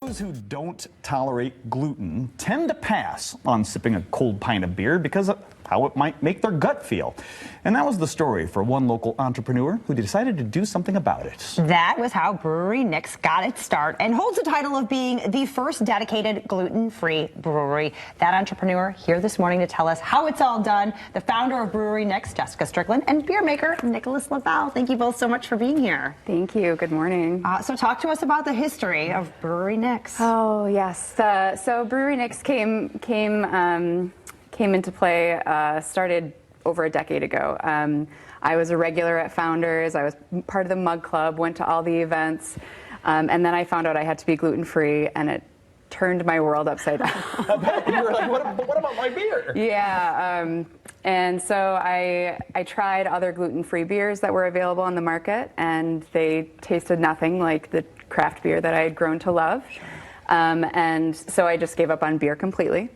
Those who don't tolerate gluten tend to pass on sipping a cold pint of beer because of how it might make their gut feel. And that was the story for one local entrepreneur who decided to do something about it. That was how Brewery Nyx got its start and holds the title of being the first dedicated gluten-free brewery. That entrepreneur here this morning to tell us how it's all done, the founder of Brewery Nyx, Jessica Strickland, and beer maker Nicholas Laval. Thank you both so much for being here. Thank you. Good morning. So talk to us about the history of Brewery Nyx. Oh, yes. So Brewery Nyx came into play, started over a decade ago. I was a regular at Founders. I was part of the Mug Club, went to all the events, and then I found out I had to be gluten-free, and it turned my world upside down. You were like, what about my beer? Yeah, and so I tried other gluten-free beers that were available on the market, and they tasted nothing like the craft beer that I had grown to love. And so I just gave up on beer completely.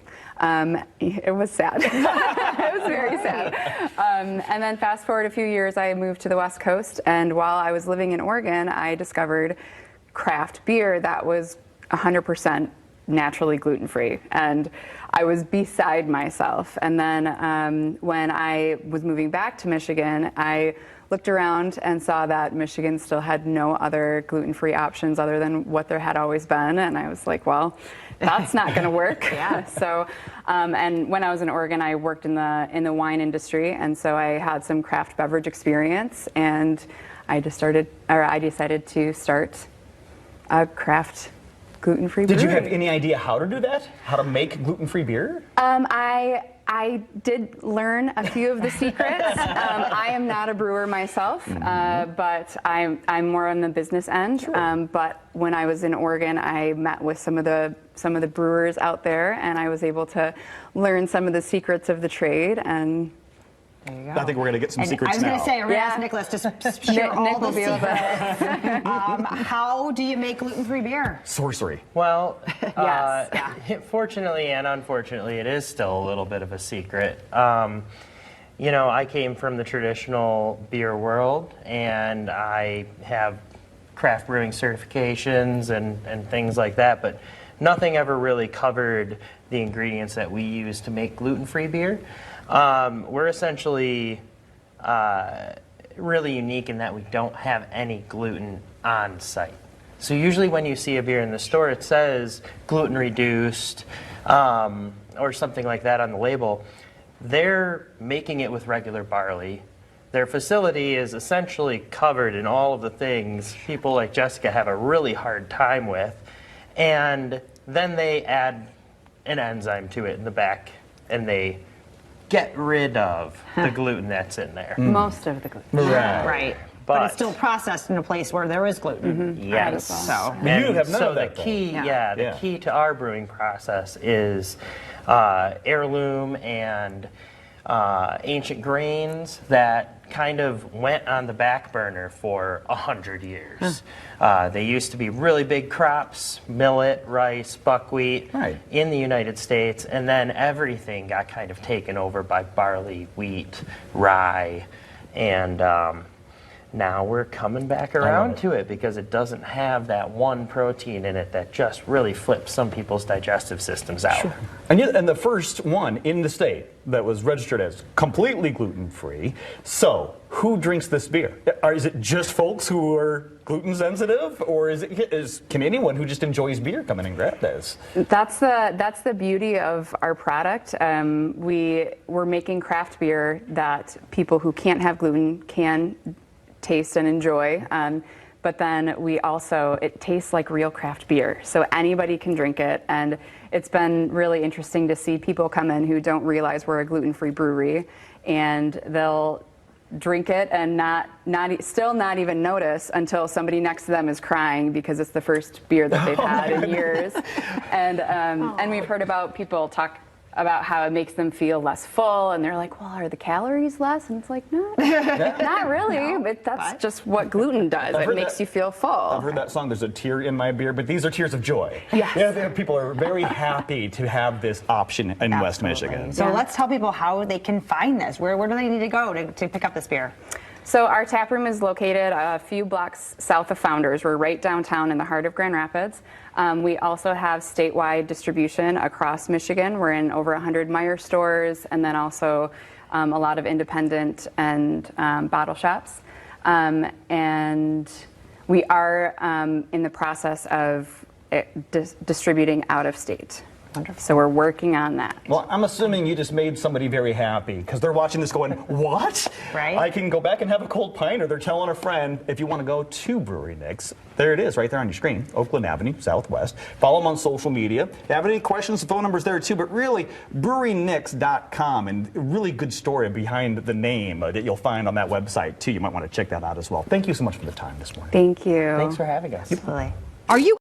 It was sad. It was very sad. And then fast forward a few years, I moved to the West Coast, and while I was living in Oregon, I discovered craft beer that was 100% naturally gluten-free, and I was beside myself. And then when I was moving back to Michigan, I looked around and saw that Michigan still had no other gluten-free options other than what there had always been, and I was like, well, that's not going to work. Yeah. So, and when I was in Oregon, I worked in the wine industry, and so I had some craft beverage experience, and I decided to start a craft gluten-free brewery. Did you have any idea how to do that? How to make gluten-free beer? I did learn a few of the secrets. I am not a brewer myself, but I'm more on the business end. Sure. But when I was in Oregon, I met with some of the brewers out there, and I was able to learn some of the secrets of the trade. And there you go. I think we're going to get some secrets now. I was going to say, we're going to ask Nicholas to share all the secrets. How do you make gluten-free beer? Sorcery. Well, Yes. Fortunately and unfortunately, it is still a little bit of a secret. You know, I came from the traditional beer world, and I have craft brewing certifications and things like that, but nothing ever really covered the ingredients that we use to make gluten-free beer. We're essentially really unique in that we don't have any gluten on site. So usually when you see a beer in the store, it says gluten reduced or something like that on the label. They're making it with regular barley. Their facility is essentially covered in all of the things people like Jessica have a really hard time with. And then they add an enzyme to it in the back, and they get rid of the gluten that's in there. most of the gluten. Right. But it's still processed in a place where there is gluten. Yes. So You have none of that, the key, Yeah. the key to our brewing process is heirloom and ancient grains that kind of went on the back burner for 100 years. They used to be really big crops, millet, rice, buckwheat in the United States, and then everything got kind of taken over by barley, wheat, rye, and now we're coming back around to it because it doesn't have that one protein in it that just really flips some people's digestive systems out. Sure. And the first one in the state that was registered as completely gluten-free. So, who drinks this beer? Is it just folks who are gluten sensitive, or can anyone who just enjoys beer come in and grab this? That's the beauty of our product. We're making craft beer that people who can't have gluten can taste and enjoy, but then it tastes like real craft beer, so anybody can drink it. And it's been really interesting to see people come in who don't realize we're a gluten-free brewery, and they'll drink it and still not even notice until somebody next to them is crying because it's the first beer that they've had in years. And we've heard about people talk about how it makes them feel less full, and they're like, well, are the calories less? And it's like, no, not really, but that's just what gluten does. It makes you feel full. I've heard that song, there's a tear in my beer, but these are tears of joy. Yes. Yeah, people are very happy to have this option in West Michigan. So let's tell people how they can find this. Where do they need to go to pick up this beer? So our tap room is located a few blocks south of Founders. We're right downtown in the heart of Grand Rapids. We also have statewide distribution across Michigan. We're in over 100 Meijer stores, and then also a lot of independent and bottle shops. And we are in the process of distributing out of state. Wonderful. So we're working on that. Well, I'm assuming you just made somebody very happy because they're watching this going, what? Right. I can go back and have a cold pint, or they're telling a friend. If you want to go to Brewery Nyx, there it is right there on your screen, Oakland Avenue, Southwest. Follow them on social media. If you have any questions, the phone number's there too, but really, brewerynyx.com, and a really good story behind the name that you'll find on that website too. You might want to check that out as well. Thank you so much for the time this morning. Thank you. Thanks for having us. Absolutely. Are you